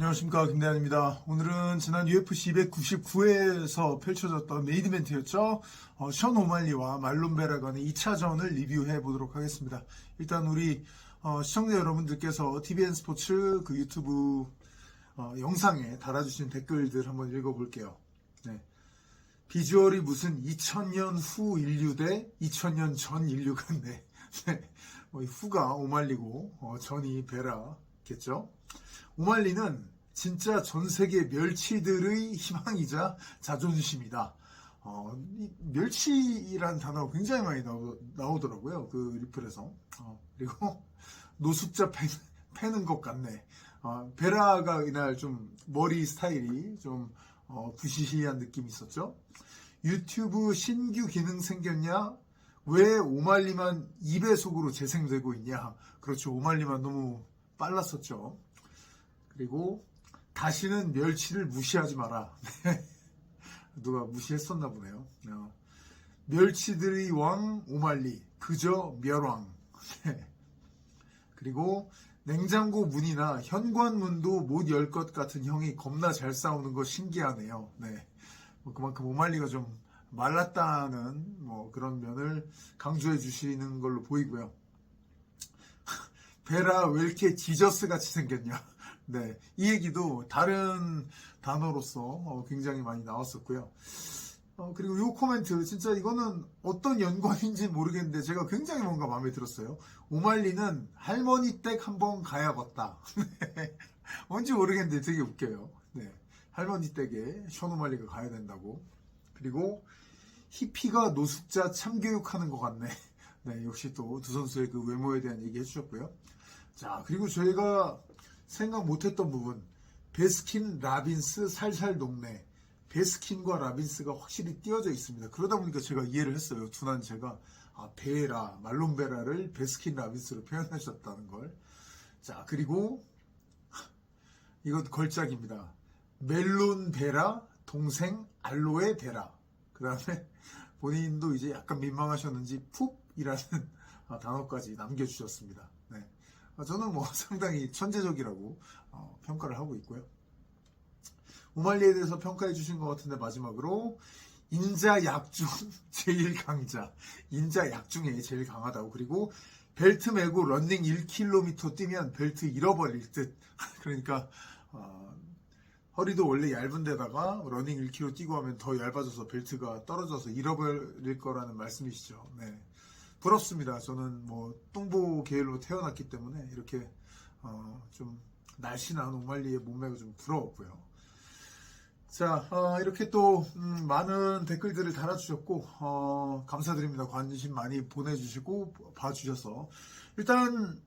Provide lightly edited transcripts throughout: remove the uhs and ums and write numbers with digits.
안녕하십니까, 김대한입니다. 오늘은 지난 UFC 299회에서 펼쳐졌던 메인 이벤트였죠. 션 오말리와 말론 베라 간의 2차전을 리뷰해 보도록 하겠습니다. 일단 우리 시청자 여러분들께서 TVN 스포츠 그 유튜브 영상에 달아주신 댓글들 한번 읽어볼게요. 네. 비주얼이 무슨 2000년 후 인류 대 2000년 전 인류 같네. 네. 후가 오말리고 전이 베라겠죠. 오말리는 진짜 전 세계 멸치들의 희망이자 자존심이다. 멸치라는 단어가 굉장히 많이 나오더라고요. 그 리플에서. 그리고 노숙자 패는 것 같네. 베라가 이날 좀 머리 스타일이 좀 부시시한 느낌이 있었죠. 유튜브 신규 기능 생겼냐? 왜 오말리만 2배속으로 재생되고 있냐? 그렇죠. 오말리만 너무 빨랐었죠. 그리고 다시는 멸치를 무시하지 마라. 누가 무시했었나 보네요. 멸치들의 왕 오말리 그저 멸왕. 그리고 냉장고 문이나 현관문도 못 열 것 같은 형이 겁나 잘 싸우는 거 신기하네요. 네. 그만큼 오말리가 좀 말랐다는 그런 면을 강조해 주시는 걸로 보이고요. 베라 왜 이렇게 지저스 같이 생겼냐? 네, 이 얘기도 다른 단어로서 굉장히 많이 나왔었고요. 그리고 이 코멘트 진짜 이거는 어떤 연관인지 모르겠는데 제가 굉장히 뭔가 마음에 들었어요. 오말리는 할머니 댁 한번 가야겠다. 뭔지 모르겠는데 되게 웃겨요. 네, 할머니 댁에 션 오말리가 가야 된다고. 그리고 히피가 노숙자 참교육하는 것 같네. 네, 역시 또 두 선수의 그 외모에 대한 얘기 해주셨고요. 자, 그리고 저희가 생각 못했던 부분, 베스킨 라빈스 살살 녹네. 베스킨과 라빈스가 확실히 띄어져 있습니다. 그러다 보니까 제가 이해를 했어요. 둔한 제가 베라, 말론 베라를 베스킨 라빈스로 표현하셨다는 걸. 자, 그리고 이것 걸작입니다. 멜론 베라, 동생 알로에 베라. 그 다음에 본인도 이제 약간 민망하셨는지 푹이라는 단어까지 남겨주셨습니다. 네. 저는 상당히 천재적이라고 평가를 하고 있고요. 오말리에 대해서 평가해 주신 것 같은데 마지막으로 인자 약중 제일 강자. 인자 약중에 제일 강하다고. 그리고 벨트 메고 런닝 1km 뛰면 벨트 잃어버릴 듯. 그러니까 허리도 원래 얇은 데다가 러닝 1km 뛰고 하면 더 얇아져서 벨트가 떨어져서 잃어버릴 거라는 말씀이시죠. 네. 부럽습니다. 저는 똥보 계열로 태어났기 때문에 이렇게 좀 날씬한 오말리의 몸매가 좀 부러웠고요. 자, 이렇게 또 많은 댓글들을 달아주셨고 감사드립니다. 관심 많이 보내주시고 봐주셔서 일단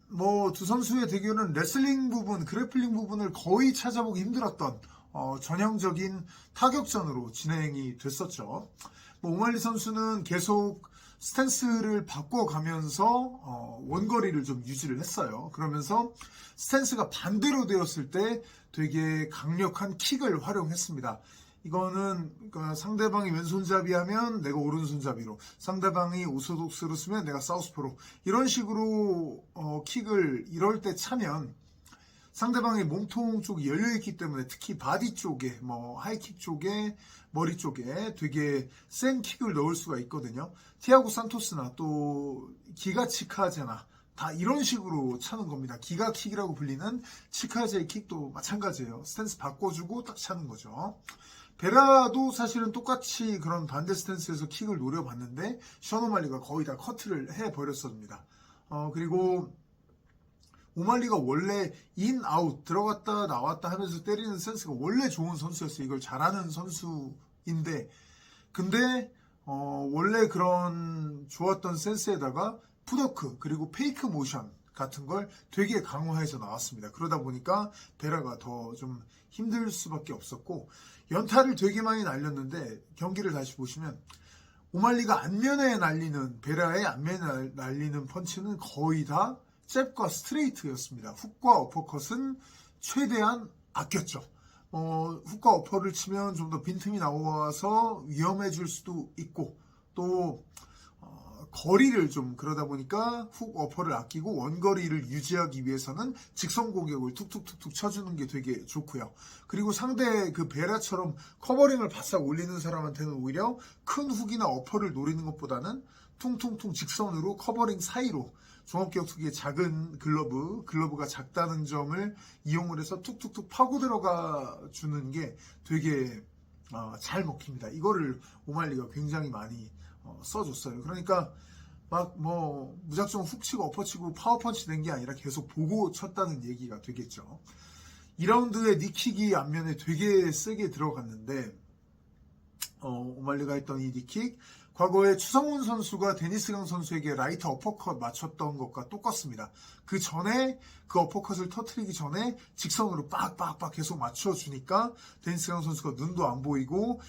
두 선수의 대결은 레슬링 부분, 그래플링 부분을 거의 찾아보기 힘들었던 전형적인 타격전으로 진행이 됐었죠. 오말리 선수는 계속 스탠스를 바꿔가면서 원거리를 좀 유지를 했어요. 그러면서 스탠스가 반대로 되었을 때 되게 강력한 킥을 활용했습니다. 이거는 그러니까 상대방이 왼손잡이 하면 내가 오른손잡이로, 상대방이 오소독스로 쓰면 내가 사우스포로, 이런 식으로 킥을 이럴 때 차면 상대방의 몸통 쪽이 열려있기 때문에 특히 바디 쪽에 하이킥 쪽에 머리 쪽에 되게 센 킥을 넣을 수가 있거든요. 티아고 산토스나 또 기가 치카제나 다 이런 식으로 차는 겁니다. 기가 킥이라고 불리는 치카제 킥도 마찬가지예요. 스탠스 바꿔주고 딱 차는 거죠. 베라도 사실은 똑같이 그런 반대 스탠스에서 킥을 노려봤는데 션 오말리가 거의 다 커트를 해버렸습니다. 그리고 오말리가 원래 인, 아웃, 들어갔다 나왔다 하면서 때리는 센스가 원래 좋은 선수였어요. 이걸 잘하는 선수인데 근데 원래 그런 좋았던 센스에다가 풋워크 그리고 페이크 모션 같은 걸 되게 강화해서 나왔습니다. 그러다 보니까 베라가 더 좀 힘들 수밖에 없었고 연타를 되게 많이 날렸는데 경기를 다시 보시면 오말리가 안면에 날리는 베라의 안면에 날리는 펀치는 거의 다 잽과 스트레이트였습니다. 훅과 어퍼컷은 최대한 아꼈죠. 훅과 어퍼를 치면 좀 더 빈틈이 나와서 위험해질 수도 있고 또 거리를 좀 그러다 보니까 훅 어퍼를 아끼고 원거리를 유지하기 위해서는 직선 공격을 툭툭툭툭 쳐주는 게 되게 좋고요. 그리고 상대 그 베라처럼 커버링을 바싹 올리는 사람한테는 오히려 큰 훅이나 어퍼를 노리는 것보다는 퉁퉁퉁 직선으로 커버링 사이로 종합격투기의 작은 글러브가 작다는 점을 이용을 해서 툭툭툭 파고 들어가 주는 게 되게 잘 먹힙니다. 이거를 오말리가 굉장히 많이 써줬어요. 그러니까 막 뭐 무작정 훅 치고 엎어 치고 파워펀치 된 게 아니라 계속 보고 쳤다는 얘기가 되겠죠. 2라운드에 니킥이 앞면에 되게 세게 들어갔는데 오말리가 했던 이 니킥 과거에 추성훈 선수가 데니스 강 선수에게 라이트 어퍼컷 맞췄던 것과 똑같습니다. 그 전에 그 어퍼컷을 터트리기 전에 직선으로 빡빡빡 계속 맞춰주니까 데니스 강 선수가 눈도 안 보이고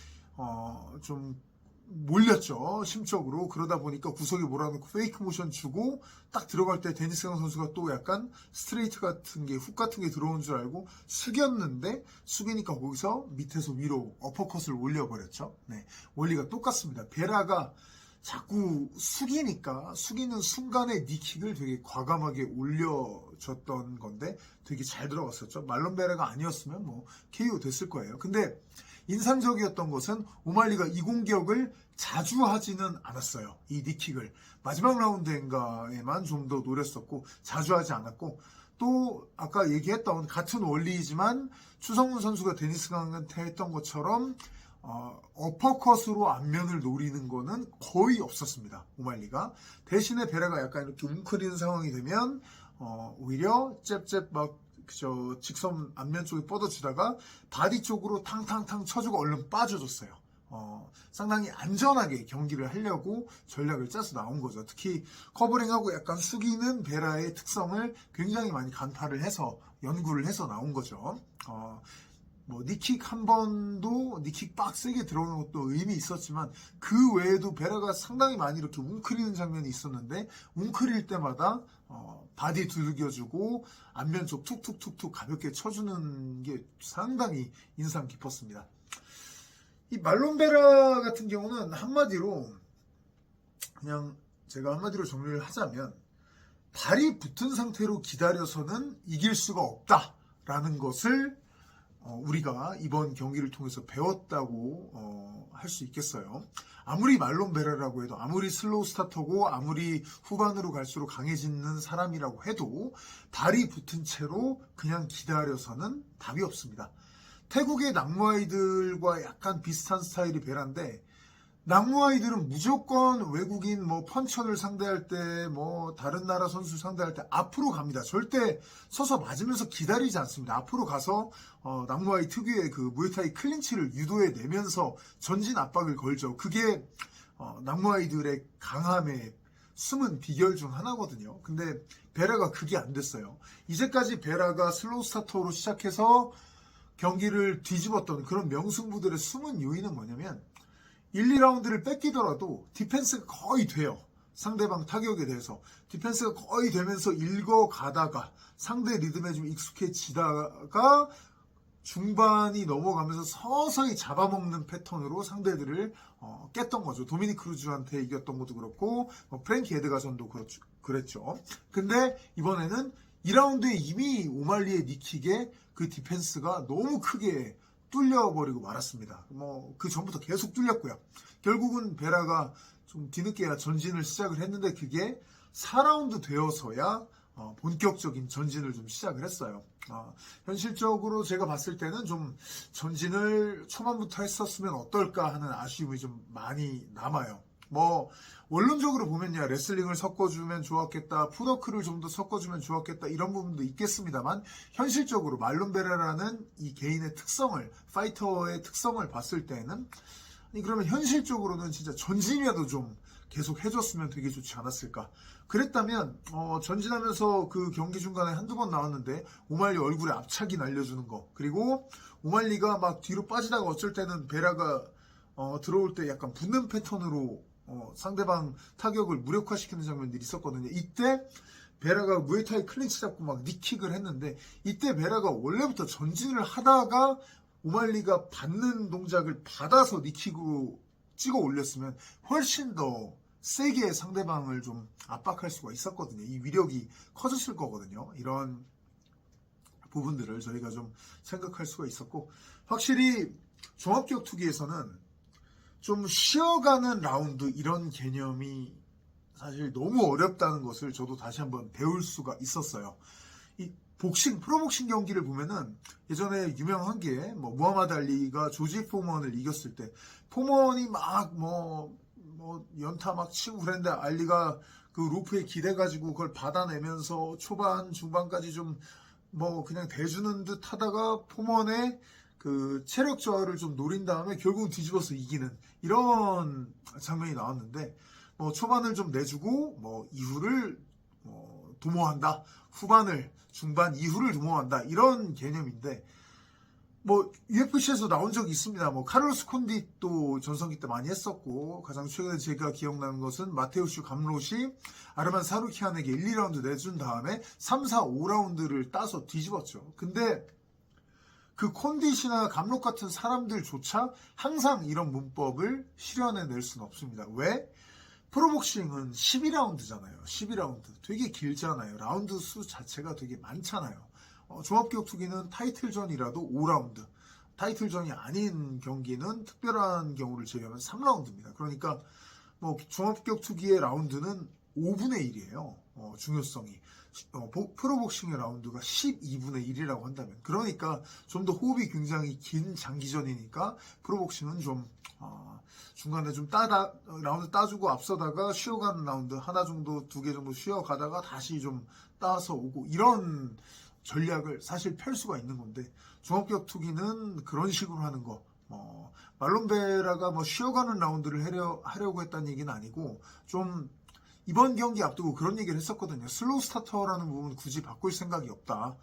좀 몰렸죠. 심적으로. 그러다 보니까 구석에 몰아놓고 페이크 모션 주고 딱 들어갈 때 데니스 강 선수가 또 약간 스트레이트 같은 게 훅 같은 게 들어온 줄 알고 숙였는데 숙이니까 거기서 밑에서 위로 어퍼컷을 올려버렸죠. 네, 원리가 똑같습니다. 베라가 자꾸 숙이는 순간에 니킥을 되게 과감하게 올려줬던 건데 되게 잘 들어갔었죠. 말론 베라가 아니었으면 뭐 KO 됐을 거예요. 근데 인상적이었던 것은 오말리가 이 공격을 자주 하지는 않았어요. 이 니킥을. 마지막 라운드인가에만 좀 더 노렸었고 자주 하지 않았고 또 아까 얘기했던 같은 원리이지만 추성훈 선수가 데니스 강한테 했던 것처럼 어퍼컷으로 앞면을 노리는 거는 거의 없었습니다. 오말리가. 대신에 베라가 약간 이렇게 웅크리는 상황이 되면 오히려 잽잽 막 직선 앞면 쪽에 뻗어주다가 바디 쪽으로 탕탕탕 쳐주고 얼른 빠져줬어요. 상당히 안전하게 경기를 하려고 전략을 짜서 나온 거죠. 특히 커버링하고 약간 숙이는 베라의 특성을 굉장히 많이 간파를 해서 연구를 해서 나온 거죠. 뭐 니킥 한 번도 니킥 빡세게 들어오는 것도 의미 있었지만 그 외에도 베라가 상당히 많이 이렇게 웅크리는 장면이 있었는데 웅크릴 때마다 바디 두들겨주고 안면 쪽 툭툭툭툭 가볍게 쳐주는 게 상당히 인상 깊었습니다. 이 말론 베라 같은 경우는 한마디로 그냥 제가 한마디로 정리를 하자면 발이 붙은 상태로 기다려서는 이길 수가 없다라는 것을 우리가 이번 경기를 통해서 배웠다고 할 수 있겠어요. 아무리 말론 베라라고 해도 아무리 슬로우 스타터고 아무리 후반으로 갈수록 강해지는 사람이라고 해도 발이 붙은 채로 그냥 기다려서는 답이 없습니다. 태국의 낙무아이들과 약간 비슷한 스타일이 베라인데 낙무아이들은 무조건 외국인 뭐 펀처를 상대할 때 뭐 다른 나라 선수 상대할 때 앞으로 갑니다. 절대 서서 맞으면서 기다리지 않습니다. 앞으로 가서 낙무아이 특유의 그 무에타이 클린치를 유도해 내면서 전진 압박을 걸죠. 그게 낙무아이들의 강함의 숨은 비결 중 하나거든요. 근데 베라가 그게 안 됐어요. 이제까지 베라가 슬로우 스타터로 시작해서 경기를 뒤집었던 그런 명승부들의 숨은 요인은 뭐냐면 1, 2라운드를 뺏기더라도 디펜스가 거의 돼요. 상대방 타격에 대해서. 디펜스가 거의 되면서 읽어가다가 상대 리듬에 좀 익숙해지다가 중반이 넘어가면서 서서히 잡아먹는 패턴으로 상대들을 깼던 거죠. 도미닉 크루즈한테 이겼던 것도 그렇고 프랭키 에드가전도 그랬죠. 근데 이번에는 2라운드에 이미 오말리의 니킥에 그 디펜스가 너무 크게 뚫려버리고 말았습니다. 뭐 그 전부터 계속 뚫렸고요. 결국은 베라가 좀 뒤늦게야 전진을 시작을 했는데 그게 4라운드 되어서야 본격적인 전진을 좀 시작을 했어요. 현실적으로 제가 봤을 때는 좀 전진을 초반부터 했었으면 어떨까 하는 아쉬움이 좀 많이 남아요. 뭐 원론적으로 보면요, 레슬링을 섞어주면 좋았겠다, 푸더크를 좀 더 섞어주면 좋았겠다, 이런 부분도 있겠습니다만 현실적으로 말론 베라라는 이 개인의 특성을, 파이터의 특성을 봤을 때는 그러면 현실적으로는 진짜 전진이라도 좀 계속 해줬으면 되게 좋지 않았을까. 그랬다면 전진하면서 그 경기 중간에 한두 번 나왔는데 오말리 얼굴에 앞차기 날려주는 거, 그리고 오말리가 막 뒤로 빠지다가 어쩔 때는 베라가 들어올 때 약간 붙는 패턴으로 상대방 타격을 무력화시키는 장면들이 있었거든요. 이때 베라가 무에타이 클린치 잡고 막 니킥을 했는데 이때 베라가 원래부터 전진을 하다가 오말리가 받는 동작을 받아서 니킥으로 찍어 올렸으면 훨씬 더 세게 상대방을 좀 압박할 수가 있었거든요. 이 위력이 커졌을 거거든요. 이런 부분들을 저희가 좀 생각할 수가 있었고, 확실히 종합기억 투기에서는 좀 쉬어가는 라운드 이런 개념이 사실 너무 어렵다는 것을 저도 다시 한번 배울 수가 있었어요. 이 프로복싱 경기를 보면은 예전에 유명한 게 뭐 무하마드 알리가 조지 포먼을 이겼을 때 포먼이 막 연타 막 치고 그랬는데 알리가 그 로프에 기대가지고 그걸 받아내면서 초반 중반까지 좀 그냥 대주는 듯 하다가 포먼의 그 체력 저하를 좀 노린 다음에 결국은 뒤집어서 이기는 이런 장면이 나왔는데, 초반을 좀 내주고 이후를 도모한다, 후반을 중반 이후를 도모한다, 이런 개념인데, UFC에서 나온 적이 있습니다. 카를로스 콘디도 전성기 때 많이 했었고, 가장 최근에 제가 기억나는 것은 마테우슈 감롯이 아르만 사루키안에게 1, 2라운드 내준 다음에 3, 4, 5라운드를 따서 뒤집었죠. 근데 그 콘디시나 감롯 같은 사람들조차 항상 이런 문법을 실현해낼 수는 없습니다. 왜? 프로복싱은 12라운드잖아요. 12라운드. 되게 길잖아요. 라운드 수 자체가 되게 많잖아요. 종합기억 투기는 타이틀전이라도 5라운드. 타이틀전이 아닌 경기는 특별한 경우를 제외하면 3라운드입니다. 그러니까 종합기억 투기의 라운드는 5분의 1이에요. 중요성이. 프로복싱의 라운드가 12분의 1이라고 한다면, 그러니까 좀 더 호흡이 굉장히 긴 장기전이니까 프로복싱은 좀 중간에 좀 라운드 따주고 앞서다가 쉬어가는 라운드 하나 정도, 두 개 정도 쉬어가다가 다시 좀 따서 오고, 이런 전략을 사실 펼 수가 있는 건데, 종합기억 투기는 그런 식으로 하는 거, 말론 베라가 쉬어가는 라운드를 하려고 했다는 얘기는 아니고, 좀 이번 경기 앞두고 그런 얘기를 했었거든요. 슬로우 스타터라는 부분은 굳이 바꿀 생각이 없다.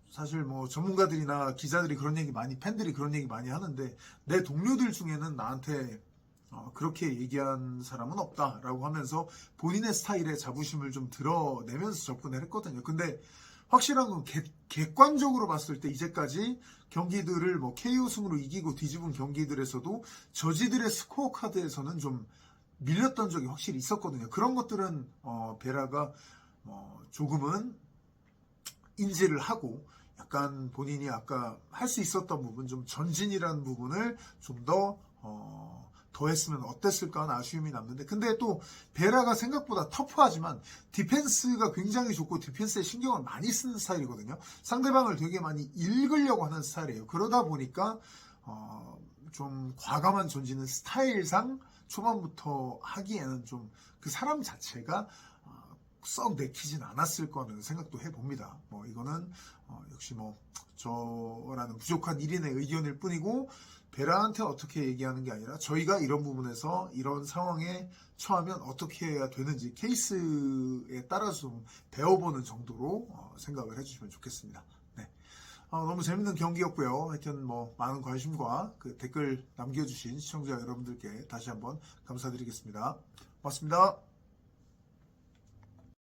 사실 전문가들이나 기자들이 그런 얘기 팬들이 그런 얘기 많이 하는데, 내 동료들 중에는 나한테 그렇게 얘기한 사람은 없다라고 하면서 본인의 스타일의 자부심을 좀 드러내면서 접근을 했거든요. 근데 확실한 건 객관적으로 봤을 때 이제까지 경기들을 KO 승으로 이기고 뒤집은 경기들에서도 저지들의 스코어 카드에서는 좀 밀렸던 적이 확실히 있었거든요. 그런 것들은 베라가 조금은 인지를 하고, 약간 본인이 아까 할 수 있었던 부분, 좀 전진이라는 부분을 좀 더 했으면 어땠을까 하는 아쉬움이 남는데, 근데 또 베라가 생각보다 터프하지만 디펜스가 굉장히 좋고 디펜스에 신경을 많이 쓰는 스타일이거든요. 상대방을 되게 많이 읽으려고 하는 스타일이에요. 그러다 보니까 좀 과감한 전진은 스타일상 초반부터 하기에는 좀 그 사람 자체가 썩 내키진 않았을 거라는 생각도 해봅니다. 이거는 역시 저라는 부족한 1인의 의견일 뿐이고, 베라한테 어떻게 얘기하는 게 아니라 저희가 이런 부분에서 이런 상황에 처하면 어떻게 해야 되는지 케이스에 따라서 좀 배워보는 정도로 생각을 해주시면 좋겠습니다. 네. 너무 재밌는 경기였고요. 하여튼 많은 관심과 그 댓글 남겨주신 시청자 여러분들께 다시 한번 감사드리겠습니다. 고맙습니다.